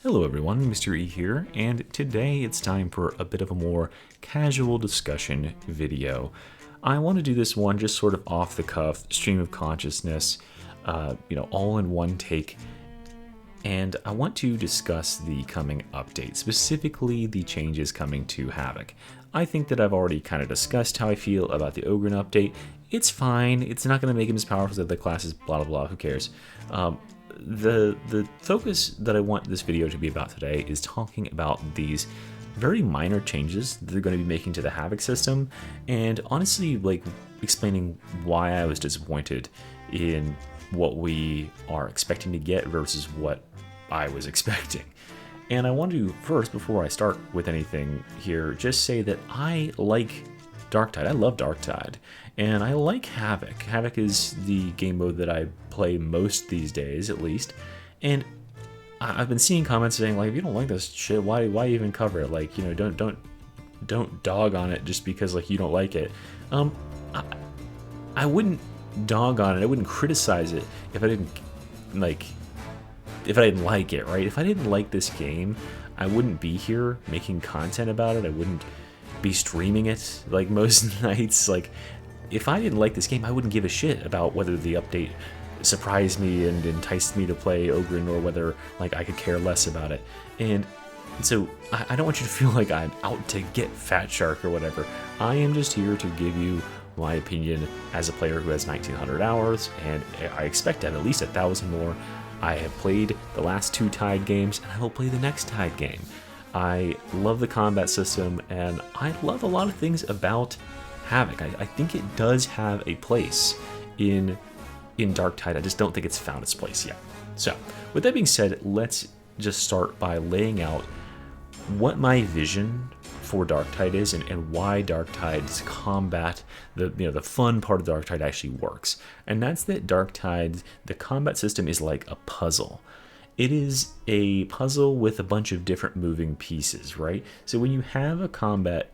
Hello everyone, Mr. E here, and today it's time for a bit of a more casual discussion video. I want to do this one just sort of off the cuff, stream of consciousness, all in one take, and I want to discuss the coming update, specifically the changes coming to Havoc. I think that I've already kind of discussed how I feel about the Ogren update. It's fine, it's not going to make him as powerful as the other classes, blah blah blah, who cares. The focus that I want this video to be about today is talking about these very minor changes that they're going to be making to the Havoc system, and honestly, like, explaining why I was disappointed in what we are expecting to get versus what I was expecting. And I want to first, before I start with anything here, just say that I like Darktide. I love Darktide, and I like Havoc. Havoc is the game mode that I play most these days, at least. And I've been seeing comments saying, like, if you don't like this shit, why even cover it? Like, don't dog on it just because, like, you don't like it. I wouldn't dog on it. I wouldn't criticize it if I didn't like it, right? If I didn't like this game, I wouldn't be here making content about it. I wouldn't be streaming it like most nights. Like, if I didn't like this game, I wouldn't give a shit about whether the update surprised me and enticed me to play Ogren, or whether, like, I could care less about it. And so I don't want you to feel like I'm out to get Fat Shark or whatever. I am just here to give you my opinion as a player who has 1900 hours, and I expect to have at least 1,000 more. I have played the last 2 Tide games, and I will play the next Tide game. I love the combat system, and I love a lot of things about Havoc. I think it does have a place in Darktide. I just don't think it's found its place yet. So, with that being said, let's just start by laying out what my vision for Darktide is, and why Darktide's combat, the fun part of Darktide, actually works. And that's that Darktide, the combat system is like a puzzle. It is a puzzle with a bunch of different moving pieces, right? So when you have a combat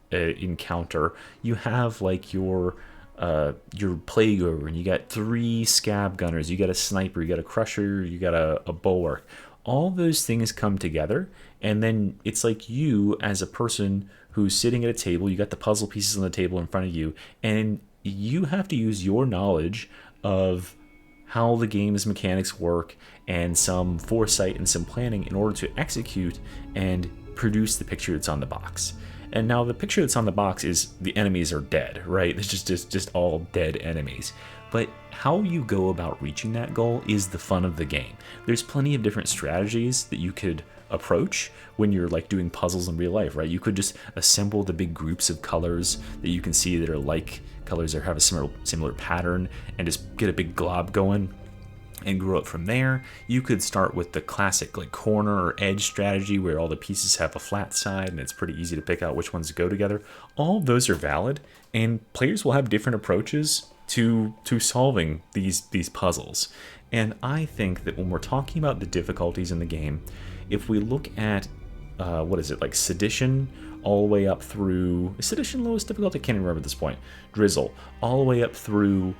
encounter, you have, like, your plague ogre, and you got 3 scab gunners, you got a sniper, you got a crusher, you got a bulwark. All those things come together, and then it's like you, as a person who's sitting at a table, you got the puzzle pieces on the table in front of you, and you have to use your knowledge of how the game's mechanics work, and some foresight and some planning in order to execute and produce the picture that's on the box. And now the picture that's on the box is the enemies are dead, right? It's just all dead enemies. But how you go about reaching that goal is the fun of the game. There's plenty of different strategies that you could approach when you're, like, doing puzzles in real life, right? You could just assemble the big groups of colors that you can see that are like colors that have a similar pattern, and just get a big glob going and grow up from there. You could start with the classic, like, corner or edge strategy where all the pieces have a flat side and it's pretty easy to pick out which ones go together. All of those are valid, and players will have different approaches to solving these puzzles. And I think that when we're talking about the difficulties in the game, if we look at like Sedition all the way up through, is Sedition lowest difficulty? I can't even remember at this point. Drizzle all the way up through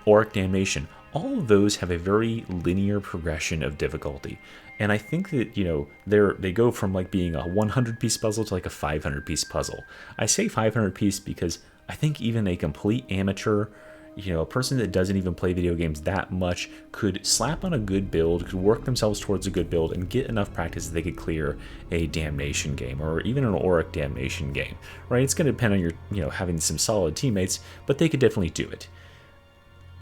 Auric Damnation. All of those have a very linear progression of difficulty. And I think that, they go from, like, being a 100-piece puzzle to, like, a 500-piece puzzle. I say 500-piece because I think even a complete amateur, a person that doesn't even play video games that much, could slap on a good build, could work themselves towards a good build, and get enough practice that they could clear a Damnation game, or even an Auric Damnation game, right? It's going to depend on your, having some solid teammates, but they could definitely do it.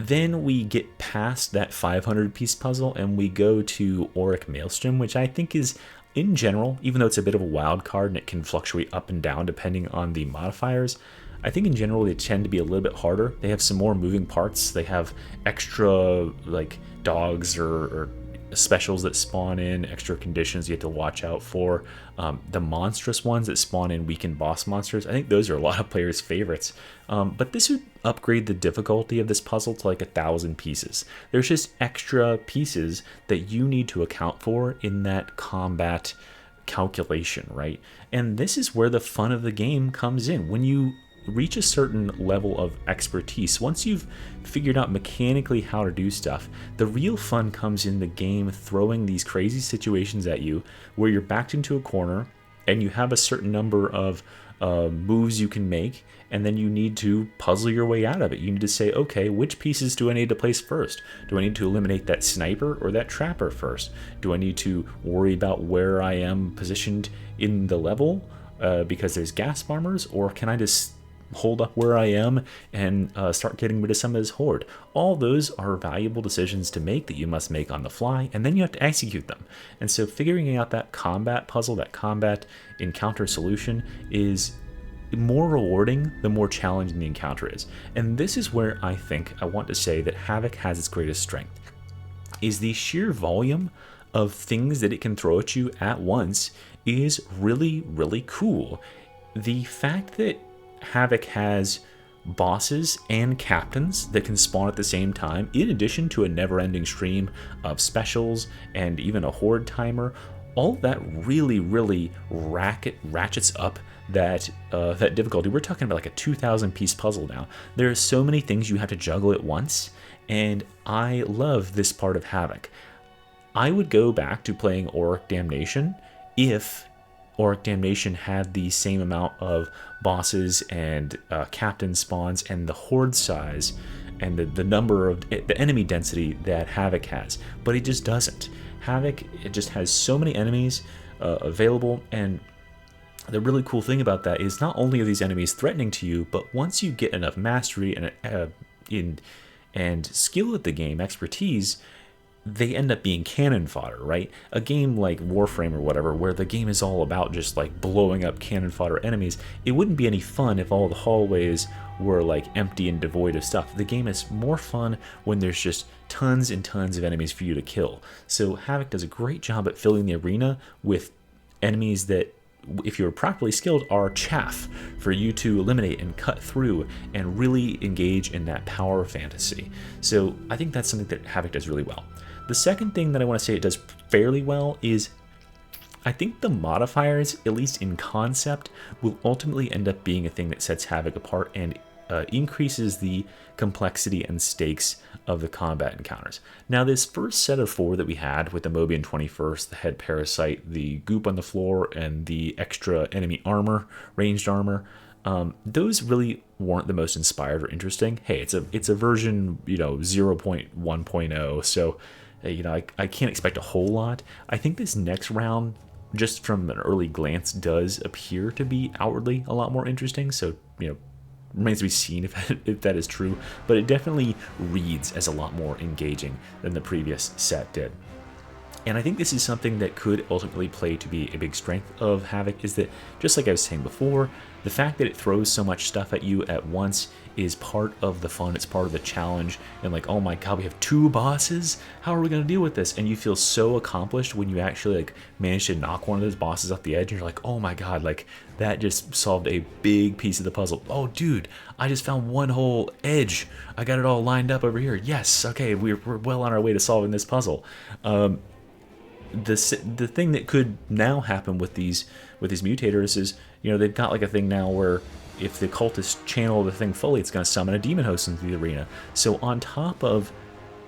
Then we get past that 500-piece puzzle, and we go to Auric Maelstrom, which I think is, in general, even though it's a bit of a wild card and it can fluctuate up and down depending on the modifiers, I think in general they tend to be a little bit harder. They have some more moving parts. They have extra, like, dogs or specials that spawn in, extra conditions you have to watch out for. The monstrous ones that spawn in weakened boss monsters, I think those are a lot of players' favorites. But this would upgrade the difficulty of this puzzle to, like, 1,000 pieces. There's just extra pieces that you need to account for in that combat calculation, right? And this is where the fun of the game comes in. When you reach a certain level of expertise, once you've figured out mechanically how to do stuff, the real fun comes in the game throwing these crazy situations at you where you're backed into a corner and you have a certain number of moves you can make, and then you need to puzzle your way out of it. You need to say, okay, which pieces do I need to place first? Do I need to eliminate that sniper or that trapper first? Do I need to worry about where I am positioned in the level because there's gas bombers, or can I just hold up where I am and start getting rid of some of this horde? All those are valuable decisions to make that you must make on the fly, and then you have to execute them. And so figuring out that combat puzzle, that combat encounter solution, is more rewarding the more challenging the encounter is. And this is where I think I want to say that Havoc has its greatest strength, is the sheer volume of things that it can throw at you at once is really, really cool. The fact that Havoc has bosses and captains that can spawn at the same time, in addition to a never-ending stream of specials and even a horde timer, all that really, really ratchets up that difficulty. We're talking about like a 2,000 piece puzzle now. There are so many things you have to juggle at once, and I love this part of Havoc. I would go back to playing Auric Damnation if Auric Damnation had the same amount of bosses and captain spawns and the horde size and the number of the enemy density that Havoc has, but it just doesn't. Havoc, it just has so many enemies available, and the really cool thing about that is not only are these enemies threatening to you, but once you get enough mastery and skill at the game, expertise, they end up being cannon fodder, right? A game like Warframe or whatever, where the game is all about just like blowing up cannon fodder enemies, it wouldn't be any fun if all the hallways were like empty and devoid of stuff. The game is more fun when there's just tons and tons of enemies for you to kill. So Havoc does a great job at filling the arena with enemies that, if you're properly skilled, are chaff for you to eliminate and cut through and really engage in that power fantasy. So I think that's something that Havoc does really well. The second thing that I want to say it does fairly well is I think the modifiers, at least in concept, will ultimately end up being a thing that sets Havoc apart and increases the complexity and stakes of the combat encounters. Now, this first set of 4 that we had with the Mobian 21st, the head parasite, the goop on the floor, and the extra enemy armor, ranged armor, those really weren't the most inspired or interesting. Hey, it's a version 0.1.0, so I can't expect a whole lot. I think this next round, just from an early glance, does appear to be outwardly a lot more interesting. So remains to be seen if that is true, but it definitely reads as a lot more engaging than the previous set did. And I think this is something that could ultimately play to be a big strength of Havoc, is that, just like I was saying before, the fact that it throws so much stuff at you at once is part of the fun, it's part of the challenge, and like, oh my god, we have 2 bosses? How are we going to deal with this? And you feel so accomplished when you actually like manage to knock one of those bosses off the edge, and you're like, oh my god, like that just solved a big piece of the puzzle. Oh dude, I just found one whole edge. I got it all lined up over here. Yes, okay, we're well on our way to solving this puzzle. The thing that could now happen with these mutators is, they've got like a thing now where if the cultists channel the thing fully, it's going to summon a demon host into the arena. So on top of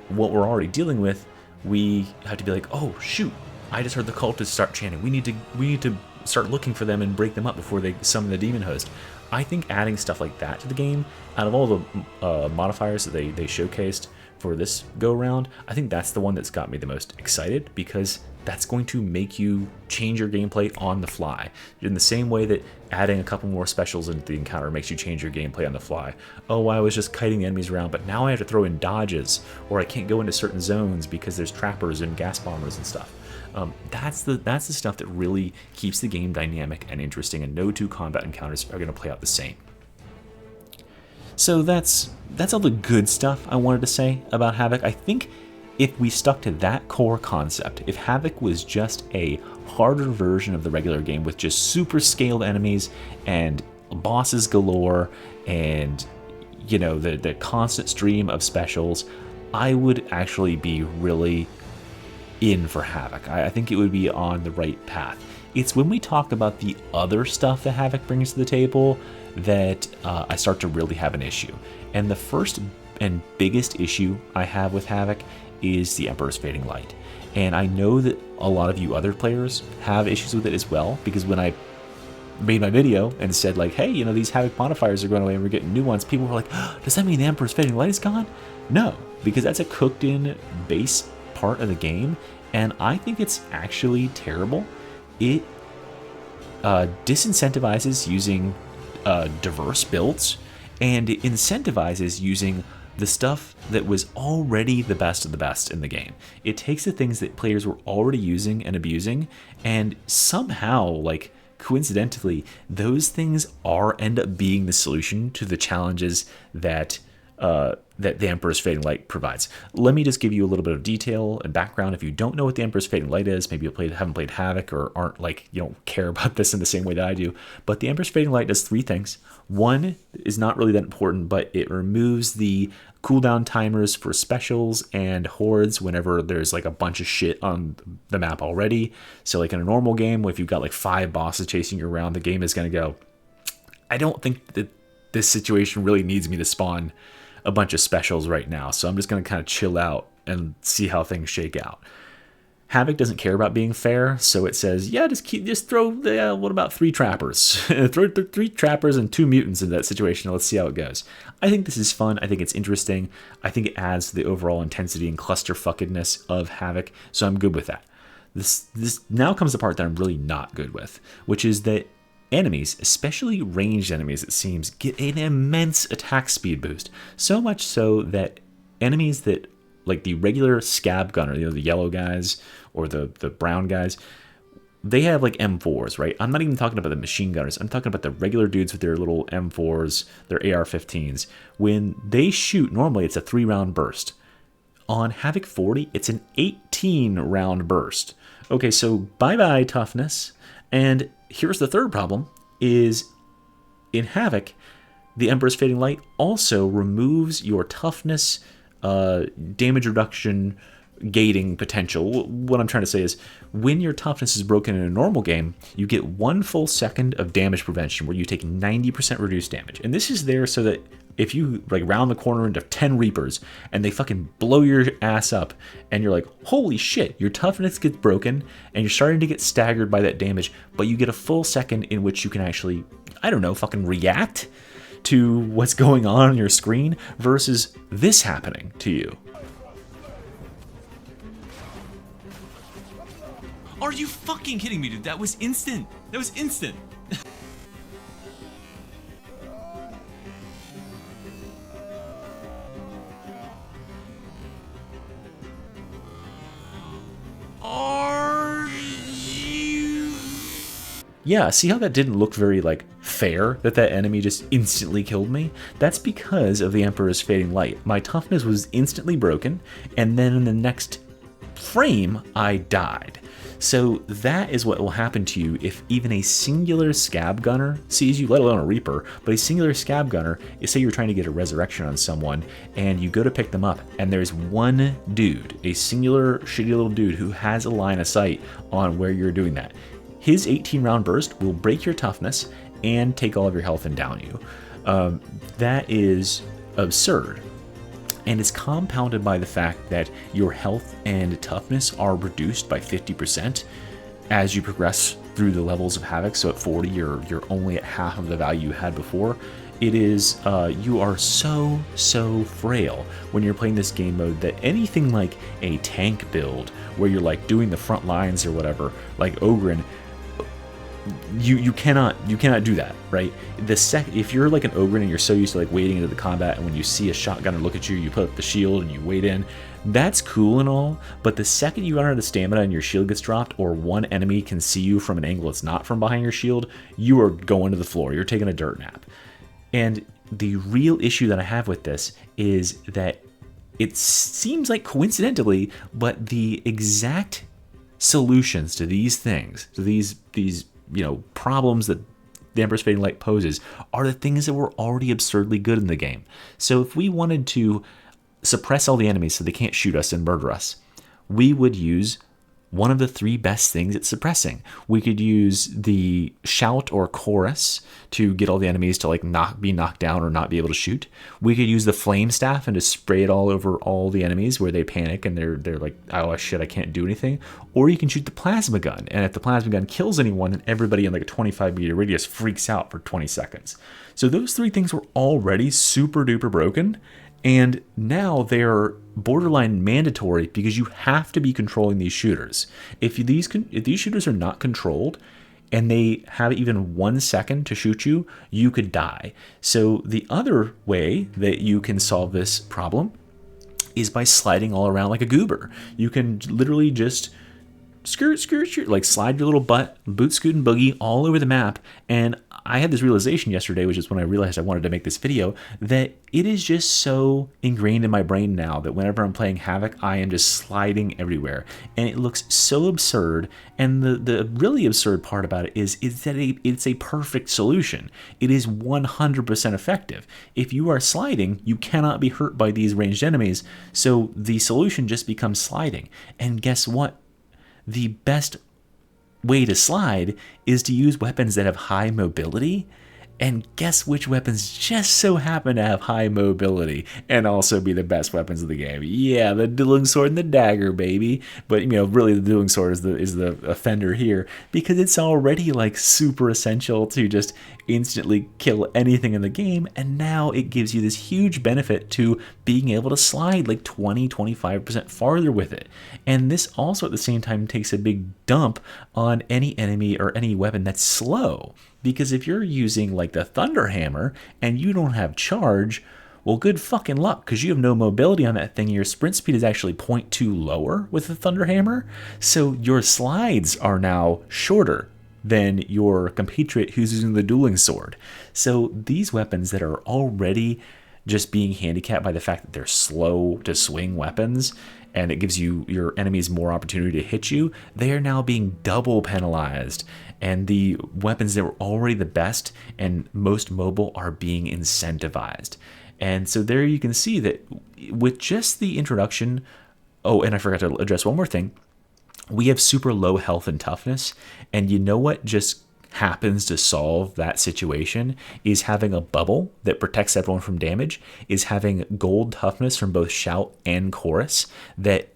what we're already dealing with, we have to be like, oh shoot, I just heard the cultists start chanting. We need to start looking for them and break them up before they summon the demon host. I think adding stuff like that to the game, out of all the modifiers that they showcased for this go round, I think that's the one that's got me the most excited, because that's going to make you change your gameplay on the fly. In the same way that adding a couple more specials into the encounter makes you change your gameplay on the fly. Oh, I was just kiting the enemies around, but now I have to throw in dodges, or I can't go into certain zones because there's trappers and gas bombers and stuff. That's the stuff that really keeps the game dynamic and interesting, and no 2 combat encounters are going to play out the same. So that's all the good stuff I wanted to say about Havoc. I think if we stuck to that core concept, if Havoc was just a harder version of the regular game with just super scaled enemies and bosses galore and the constant stream of specials, I would actually be really in for Havoc. I think it would be on the right path. It's when we talk about the other stuff that Havoc brings to the table that I start to really have an issue. And the first and biggest issue I have with Havoc is the Emperor's Fading Light. And I know that a lot of you other players have issues with it as well, because when I made my video and said like, hey, you know, these Havoc modifiers are going away and we're getting new ones, people were like, oh, does that mean the Emperor's Fading Light is gone? No, because that's a cooked in base part of the game, and I think it's actually terrible. It disincentivizes using diverse builds, and it incentivizes using the stuff that was already the best of the best in the game. It takes the things that players were already using and abusing, and somehow, like, coincidentally, those things end up being the solution to the challenges that that the Emperor's Fading Light provides. Let me just give you a little bit of detail and background. If you don't know what the Emperor's Fading Light is, maybe you haven't played Havoc or aren't like, you don't care about this in the same way that I do. But the Emperor's Fading Light does three things. One is not really that important, but it removes the cooldown timers for specials and hordes whenever there's like a bunch of shit on the map already. So like in a normal game, if you've got like 5 bosses chasing you around, the game is going to go, I don't think that this situation really needs me to spawn a bunch of specials right now, so I'm just going to kind of chill out and see how things shake out. Havoc doesn't care about being fair, so it says, yeah, just throw, what about 3 trappers? Throw 3 trappers and 2 mutants into that situation, and let's see how it goes. I think this is fun, I think it's interesting, I think it adds to the overall intensity and clusterfuckedness of Havoc, so I'm good with that. This now comes the part that I'm really not good with, which is that enemies, especially ranged enemies, it seems, get an immense attack speed boost. So much so that enemies that, like the regular scab gunner, you know, the yellow guys or the brown guys, they have like M4s, right? I'm not even talking about the machine gunners. I'm talking about the regular dudes with their little M4s, their AR-15s. When they shoot, normally it's a 3-round burst. On Havoc 40, it's an 18-round burst. Okay, so bye-bye toughness. And here's the third problem, is in Havoc, the Emperor's Fading Light also removes your toughness, damage reduction, gating potential. What I'm trying to say is, when your toughness is broken in a normal game, you get 1 full second of damage prevention where you take 90% reduced damage. And this is there so that if you like round the corner into 10 Reapers and they fucking blow your ass up and you're like, holy shit, your toughness gets broken and you're starting to get staggered by that damage, but you get a full second in which you can actually, I don't know, fucking react to what's going on your screen versus this happening to you. Are you fucking kidding me, dude? That was instant. That was instant. Are you... Yeah, see how that didn't look very, like, fair, that enemy just instantly killed me? That's because of the Emperor's Fading Light. My toughness was instantly broken, and then in the next frame, I died. So that is what will happen to you if even a singular scab gunner sees you, let alone a Reaper, but a singular scab gunner, say you're trying to get a resurrection on someone, and you go to pick them up, and there's one dude, a singular shitty little dude who has a line of sight on where you're doing that. His 18-round burst will break your toughness and take all of your health and down you. That is absurd. And it's compounded by the fact that your health and toughness are reduced by 50% as you progress through the levels of Havoc. So at 40, you're only at half of the value you had before. It is, you are so frail when you're playing this game mode that anything like a tank build, where you're like doing the front lines or whatever, like Ogren, you cannot do that, right? If you're like an Ogren and you're so used to like wading into the combat, and when you see a shotgunner look at you, you put up the shield and you wade in, that's cool and all, but the second you run out of stamina and your shield gets dropped, or one enemy can see you from an angle that's not from behind your shield, you are going to the floor, you're taking a dirt nap. And the real issue that I have with this is that it seems like coincidentally, but the exact solutions to these things, to these problems that the Emperor's Fading Light poses, are the things that were already absurdly good in the game. So if we wanted to suppress all the enemies so they can't shoot us and murder us, we would use one of the three best things at suppressing. We could use the shout or chorus to get all the enemies to like not be knocked down or not be able to shoot. We could use the flame staff and just spray it all over all the enemies where they panic and they're like, oh shit, I can't do anything. Or you can shoot the plasma gun, and if the plasma gun kills anyone, then everybody in like a 25-meter radius freaks out for 20 seconds. So those three things were already super duper broken, and now they're borderline mandatory because you have to be controlling these shooters. If these shooters are not controlled and they have even 1 second to shoot you, you could die. So the other way that you can solve this problem is by sliding all around like a goober. You can literally just skirt, like slide your little boot scoot and boogie all over the map. And I had this realization yesterday, which is when I realized I wanted to make this video, that it is just so ingrained in my brain now that whenever I'm playing Havoc, I am just sliding everywhere. And it looks so absurd. And the really absurd part about it is that it's a perfect solution. It is 100% effective. If you are sliding, you cannot be hurt by these ranged enemies. So the solution just becomes sliding. And guess what? The best way to slide is to use weapons that have high mobility. And guess which weapons just so happen to have high mobility and also be the best weapons of the game? Yeah, the dueling sword and the dagger, baby. But really the dueling sword is the offender here because it's already like super essential to just instantly kill anything in the game, and now it gives you this huge benefit to being able to slide like 20-25% farther with it. And this also at the same time takes a big dump on any enemy or any weapon that's slow. Because if you're using like the Thunder Hammer and you don't have charge, well, good fucking luck, because you have no mobility on that thing. Your sprint speed is actually 0.2 lower with the Thunder Hammer. So your slides are now shorter than your compatriot who's using the dueling sword. So these weapons that are already just being handicapped by the fact that they're slow to swing weapons, and it gives your enemies more opportunity to hit you, they are now being double penalized. And the weapons that were already the best and most mobile are being incentivized. And so there you can see that with just the introduction, oh, and I forgot to address one more thing. We have super low health and toughness, and you know what just happens to solve that situation is having a bubble that protects everyone from damage, is having gold toughness from both shout and chorus that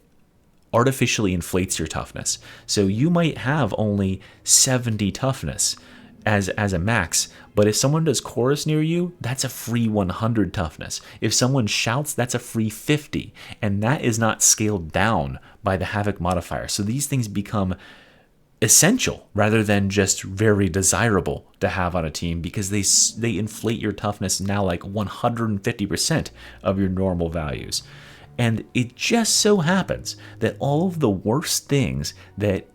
artificially inflates your toughness. So you might have only 70 toughness as a max, but if someone does chorus near you, that's a free 100 toughness. If someone shouts, that's a free 50, and that is not scaled down by the Havoc modifier. So these things become essential rather than just very desirable to have on a team, because they inflate your toughness now like 150% of your normal values. And it just so happens that all of the worst things that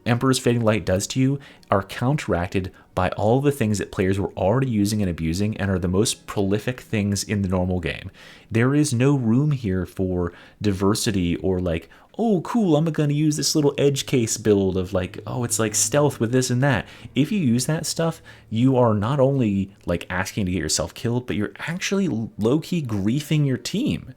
Emperor's Fading Light does to you are counteracted by all the things that players were already using and abusing and are the most prolific things in the normal game. There is no room here for diversity or like, oh, cool, I'm going to use this little edge case build of like, oh, it's like stealth with this and that. If you use that stuff, you are not only like asking to get yourself killed, but you're actually low-key griefing your team.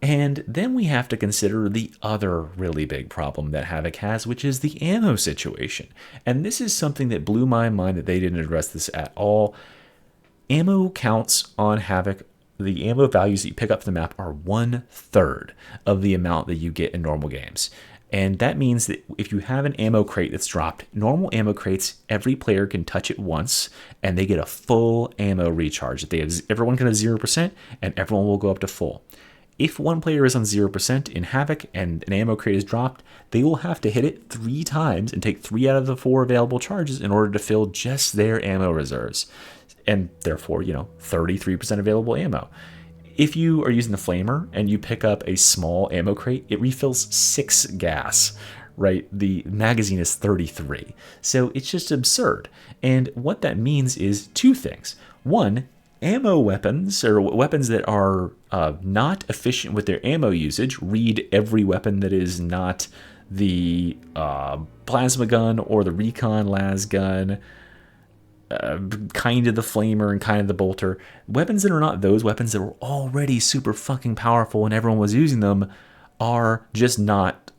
And then we have to consider the other really big problem that Havoc has, which is the ammo situation. And this is something that blew my mind that they didn't address this at all. Ammo counts on Havoc, the ammo values that you pick up from the map are 1/3 of the amount that you get in normal games. And that means that if you have an ammo crate that's dropped, normal ammo crates, every player can touch it once and they get a full ammo recharge. Everyone can have 0% and everyone will go up to full. If one player is on 0% in Havoc and an ammo crate is dropped, they will have to hit it 3 times and take 3 out of the 4 available charges in order to fill just their ammo reserves. And therefore, 33% available ammo. If you are using the Flamer and you pick up a small ammo crate, it refills 6 gas, right? The magazine is 33. So it's just absurd. And what that means is 2 things. One, ammo weapons, or weapons that are not efficient with their ammo usage, read every weapon that is not the plasma gun or the recon las gun, kind of the flamer and kind of the bolter. Weapons that are not those weapons that were already super fucking powerful and everyone was using them are just not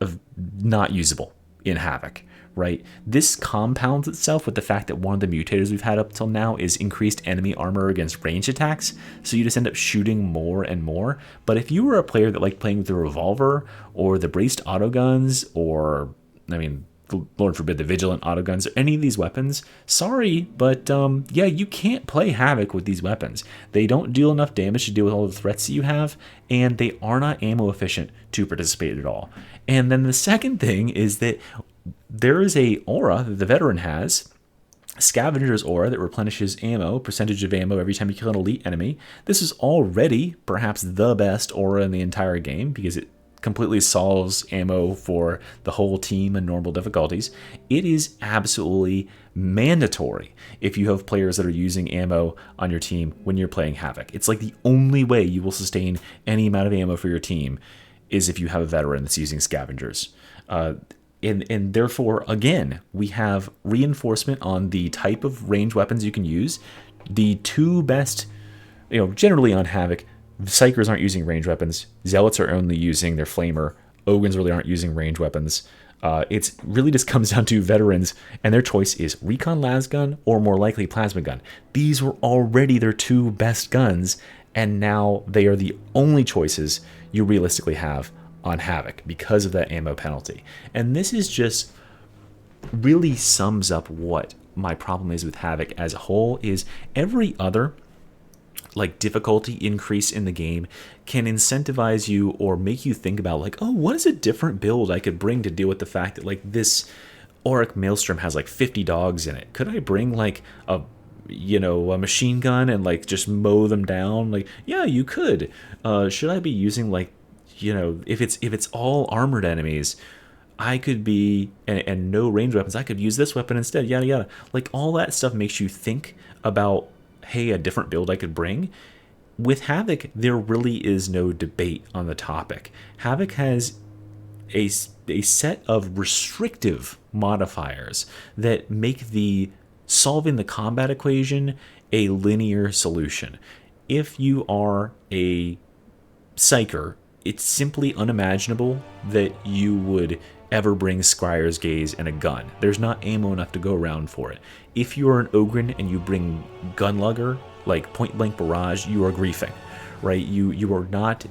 usable. in Havoc, right? This compounds itself with the fact that one of the mutators we've had up till now is increased enemy armor against ranged attacks, so you just end up shooting more and more. But if you were a player that liked playing with the revolver or the braced autoguns, or, I mean, Lord forbid, the vigilant autoguns, or any of these weapons, sorry, but yeah, you can't play Havoc with these weapons. They don't deal enough damage to deal with all the threats that you have, and they are not ammo efficient to participate at all. And then the second thing is that there is a aura that the veteran has, Scavenger's aura, that replenishes ammo, percentage of ammo every time you kill an elite enemy. This is already perhaps the best aura in the entire game because it completely solves ammo for the whole team in normal difficulties. It is absolutely mandatory if you have players that are using ammo on your team when you're playing Havoc. It's like the only way you will sustain any amount of ammo for your team is if you have a veteran that's using Scavengers. And therefore, again, we have reinforcement on the type of ranged weapons you can use. The two best, generally on Havoc, Psychers aren't using ranged weapons. Zealots are only using their Flamer. Ogres really aren't using ranged weapons. It's really just comes down to veterans, and their choice is Recon Lasgun or more likely Plasma Gun. These were already their two best guns, and now they are the only choices you realistically have on Havoc because of that ammo penalty. And this is just really sums up what my problem is with Havoc as a whole. Is every other difficulty increase in the game can incentivize you or make you think about what is a different build I could bring to deal with the fact that this Auric Maelstrom has 50 dogs in it. Could I bring a machine gun and just mow them down? Yeah, you could. Should I be using if it's all armored enemies, I could be and no range weapons, I could use this weapon instead, yada yada. All that stuff makes you think about, hey, a different build I could bring. With Havoc, there really is no debate on the topic. Havoc has a set of restrictive modifiers that make the solving the combat equation a linear solution. If you are a Psyker, it's simply unimaginable that you would ever bring Scryer's Gaze and a gun. There's not ammo enough to go around for it. If you're an Ogren and you bring Gunlugger, Point Blank Barrage, you are griefing, right? You are not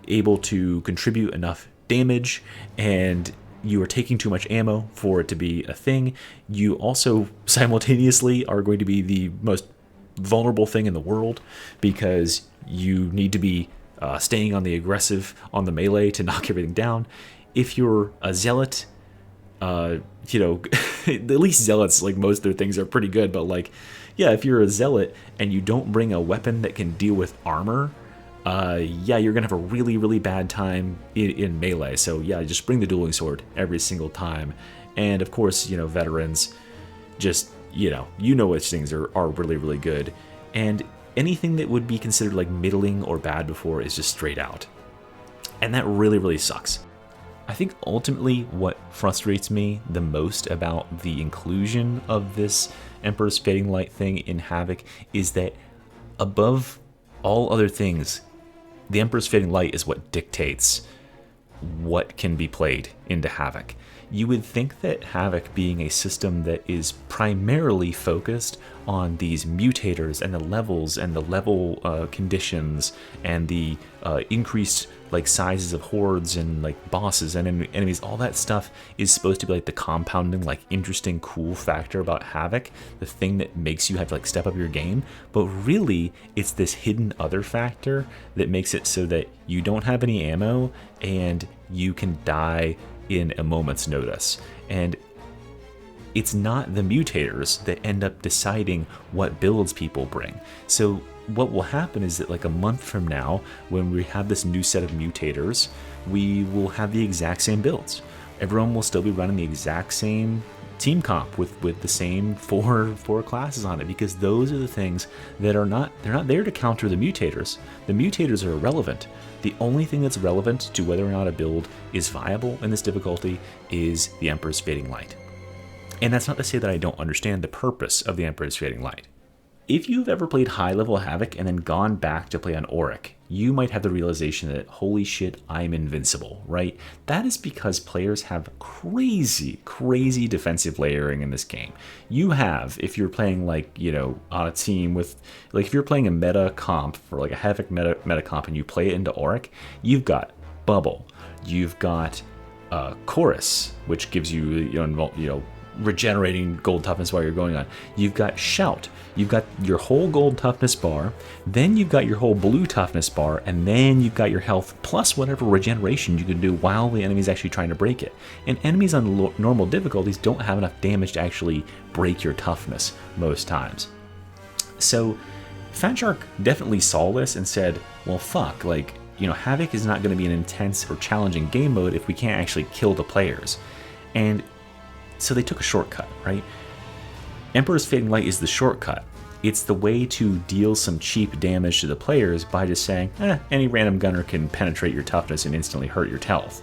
able to contribute enough damage, and you are taking too much ammo for it to be a thing. You also simultaneously are going to be the most vulnerable thing in the world because you need to be staying on the aggressive on the melee to knock everything down. If you're a Zealot, at least Zealots, most of their things are pretty good, but if you're a Zealot and you don't bring a weapon that can deal with armor, you're gonna have a really, really bad time in melee. So yeah, just bring the dueling sword every single time. And of course, veterans, just which things are really, really good. And anything that would be considered middling or bad before is just straight out. And that really, really sucks. I think ultimately what frustrates me the most about the inclusion of this Emperor's Fading Light thing in Havoc is that above all other things, the Emperor's Fading Light is what dictates what can be played into Havoc. You would think that Havoc, being a system that is primarily focused on these mutators and the levels and the level conditions and the increased sizes of hordes and bosses and enemies, all that stuff is supposed to be the compounding interesting cool factor about Havoc, the thing that makes you have to step up your game. But really, it's this hidden other factor that makes it so that you don't have any ammo and you can die in a moment's notice. And it's not the mutators that end up deciding what builds people bring. So what will happen is that a month from now, when we have this new set of mutators, we will have the exact same builds. Everyone will still be running the exact same team comp with the same four classes on it, because those are the things that they're not there to counter the mutators. The mutators are irrelevant. The only thing that's relevant to whether or not a build is viable in this difficulty is the Emperor's Fading Light. And that's not to say that I don't understand the purpose of the Emperor's Fading Light. If you've ever played high-level Havoc and then gone back to play on Auric, you might have the realization that, holy shit, I'm invincible, right? That is because players have crazy, crazy defensive layering in this game. You have, if you're playing like, on a team with, like if you're playing a meta comp for like a Havoc meta comp and you play it into Auric, you've got Bubble, you've got Chorus, which gives you, regenerating gold toughness while you're going on. You've got Shout. You've got your whole gold toughness bar. Then you've got your whole blue toughness bar. And then you've got your health plus whatever regeneration you can do while the enemy's actually trying to break it. And enemies on normal difficulties don't have enough damage to actually break your toughness most times. So Fat Shark definitely saw this and said, well, fuck, like, Havoc is not going to be an intense or challenging game mode if we can't actually kill the players. And so they took a shortcut, right? Emperor's Fading Light is the shortcut. It's the way to deal some cheap damage to the players by just saying, any random gunner can penetrate your toughness and instantly hurt your health.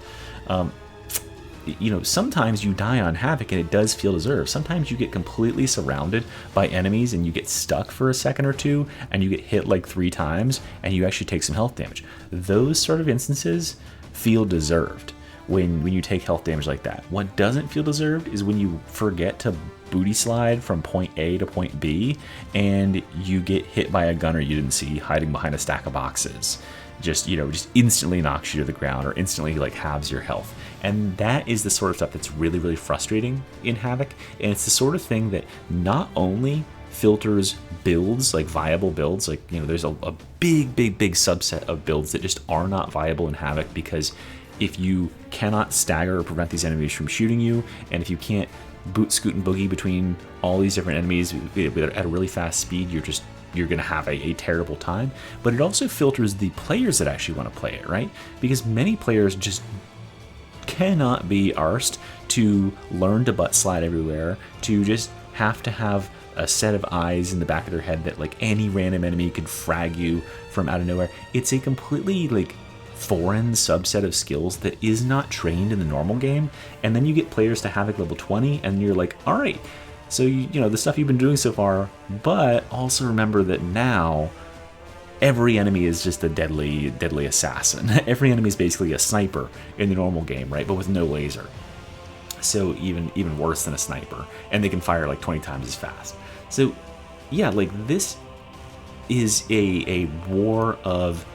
Sometimes you die on Havoc and it does feel deserved. Sometimes you get completely surrounded by enemies and you get stuck for a second or two and you get hit like 3 times and you actually take some health damage. Those sort of instances feel deserved when you take health damage like that. What doesn't feel deserved is when you forget to booty slide from point A to point B and you get hit by a gunner you didn't see hiding behind a stack of boxes. Just instantly knocks you to the ground or instantly like halves your health. And that is the sort of stuff that's really, really frustrating in Havoc. And it's the sort of thing that not only filters builds, like viable builds, like, there's a big, big, big subset of builds that just are not viable in Havoc because if you cannot stagger or prevent these enemies from shooting you, and if you can't boot, scoot, and boogie between all these different enemies at a really fast speed, you're going to have a terrible time. But it also filters the players that actually want to play it, right? Because many players just cannot be arsed to learn to butt slide everywhere, to just have to have a set of eyes in the back of their head that like any random enemy could frag you from out of nowhere. It's a completely like foreign subset of skills that is not trained in the normal game. And then you get players to Havoc level 20 and you're like, all right, so the stuff you've been doing so far, but also remember that now every enemy is just a deadly assassin. Every enemy is basically a sniper in the normal game, right? But with no laser. So even worse than a sniper, and they can fire like 20 times as fast. So yeah, like this is a war of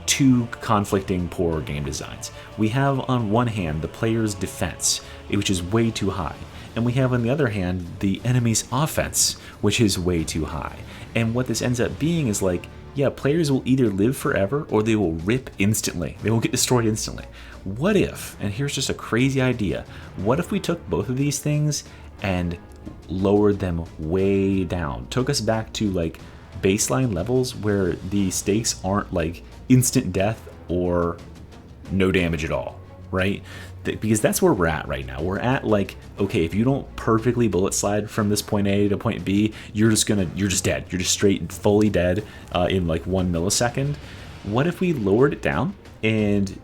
2 conflicting poor game designs. We have on one hand the player's defense, which is way too high, and we have on the other hand the enemy's offense, which is way too high. And what this ends up being is like, yeah, players will either live forever or they will rip instantly. They will get destroyed instantly. What if, and here's just a crazy idea, what if we took both of these things and lowered them way down, took us back to like baseline levels where the stakes aren't like instant death or no damage at all, right? Because that's where we're at right now. We're at like, okay, if you don't perfectly bullet slide from this point A to point B, you're just dead. You're just straight fully dead in like 1 millisecond. What if we lowered it down? And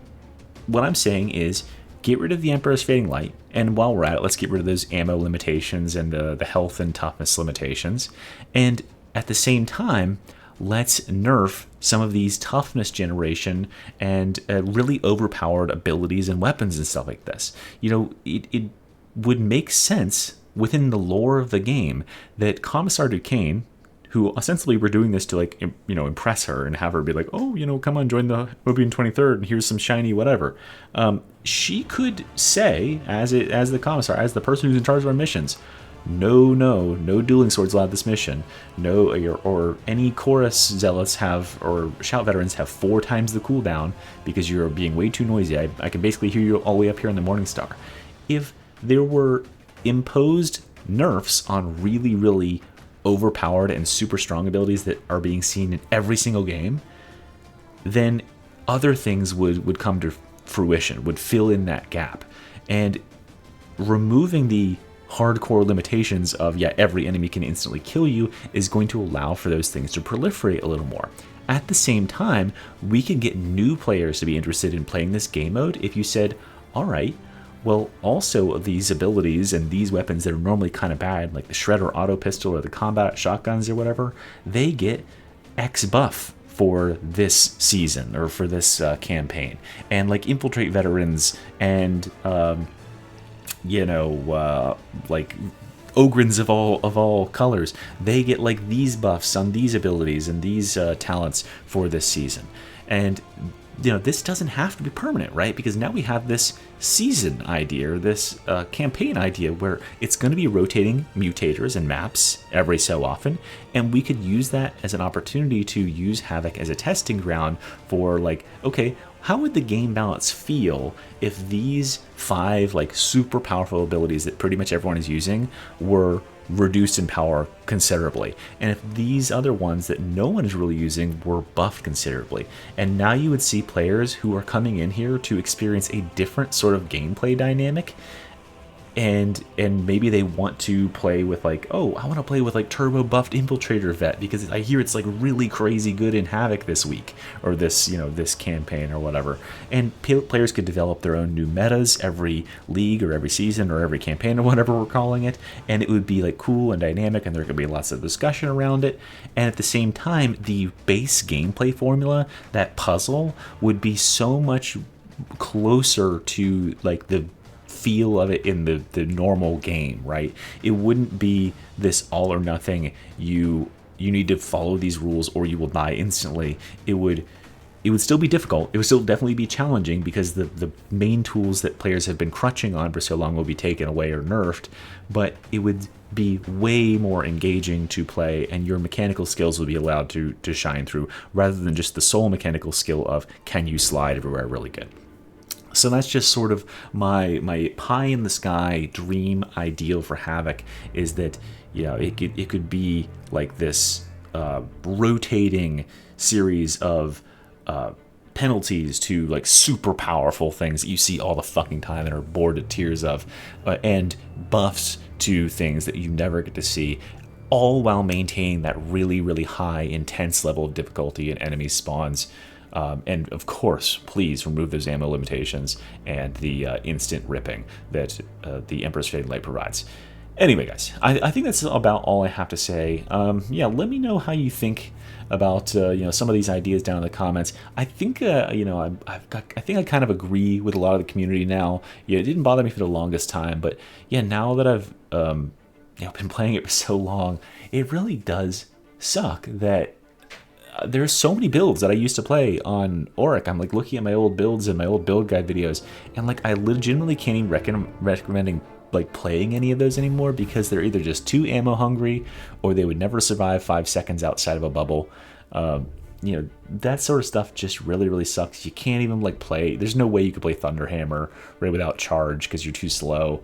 what I'm saying is get rid of the Emperor's Fading Light. And while we're at it, let's get rid of those ammo limitations and the health and toughness limitations. And at the same time, let's nerf some of these toughness generation and really overpowered abilities and weapons and stuff like this. It would make sense within the lore of the game that Commissar Duquesne, who ostensibly were doing this to like, impress her and have her be like, oh, come on, join the Obian 23rd and here's some shiny whatever. She could say, as the Commissar, as the person who's in charge of our missions, no dueling swords allowed this mission. No, or any chorus zealots have, or shout veterans have 4 times the cooldown because you're being way too noisy. I can basically hear you all the way up here in the Morning Star. If there were imposed nerfs on really, really overpowered and super strong abilities that are being seen in every single game, then other things would come to fruition, would fill in that gap. And removing the hardcore limitations of, every enemy can instantly kill you is going to allow for those things to proliferate a little more. At the same time, we can get new players to be interested in playing this game mode if you said, all right, Well, also these abilities and these weapons that are normally kind of bad, like the Shredder auto pistol or the combat shotguns or whatever, they get X buff for this season or for this campaign. And like infiltrate veterans and like ogrins of all colors, they get like these buffs on these abilities and these talents for this season. And this doesn't have to be permanent, right? Because now we have this season idea, or this campaign idea, where it's going to be rotating mutators and maps every so often, and we could use that as an opportunity to use Havoc as a testing ground for, like, okay, how would the game balance feel if these 5 like super powerful abilities that pretty much everyone is using were reduced in power considerably, and if these other ones that no one is really using were buffed considerably? And now you would see players who are coming in here to experience a different sort of gameplay dynamic, and maybe they want to play with, like, oh, I want to play with like turbo buffed infiltrator vet because I hear it's like really crazy good in Havoc this week, or this this campaign or whatever. And players could develop their own new metas every league or every season or every campaign or whatever we're calling it, and it would be like cool and dynamic, and there could be lots of discussion around it. And at the same time, the base gameplay formula, that puzzle, would be so much closer to like the feel of it in the normal game, right? It wouldn't be this all or nothing, you need to follow these rules or you will die instantly. It would still be difficult. It would still definitely be challenging because the main tools that players have been crutching on for so long will be taken away or nerfed, but it would be way more engaging to play, and your mechanical skills would be allowed to shine through, rather than just the sole mechanical skill of can you slide everywhere really good. So that's just sort of my pie in the sky dream ideal for Havoc, is that it could be like this rotating series of penalties to like super powerful things that you see all the fucking time and are bored to tears of, and buffs to things that you never get to see, all while maintaining that really, really high, intense level of difficulty in enemy spawns. And of course, please remove those ammo limitations and the instant ripping that the Emperor's Fading Light provides. Anyway, guys, I think that's about all I have to say. Yeah, let me know how you think about some of these ideas down in the comments. I think I think I kind of agree with a lot of the community now. Yeah, it didn't bother me for the longest time, but yeah, now that I've been playing it for so long, it really does suck that there's so many builds that I used to play on Auric. I'm like looking at my old builds and my old build guide videos, and like I legitimately can't even recommending like playing any of those anymore, because they're either just too ammo hungry or they would never survive 5 seconds outside of a bubble. That sort of stuff just really, really sucks. You can't even like play. There's no way you could play Thunderhammer right without charge because you're too slow.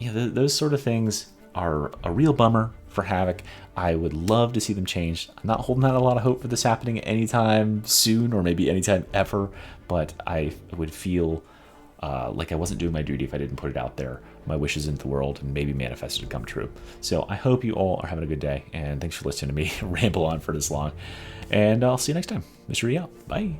Those sort of things are a real bummer for Havoc. I would love to see them changed. I'm not holding out a lot of hope for this happening anytime soon, or maybe anytime ever, but I would feel like I wasn't doing my duty if I didn't put it out there, my wishes into the world, and maybe manifest it to come true. So I hope you all are having a good day, and thanks for listening to me ramble on for this long. And I'll see you next time. Mr. E out. Bye.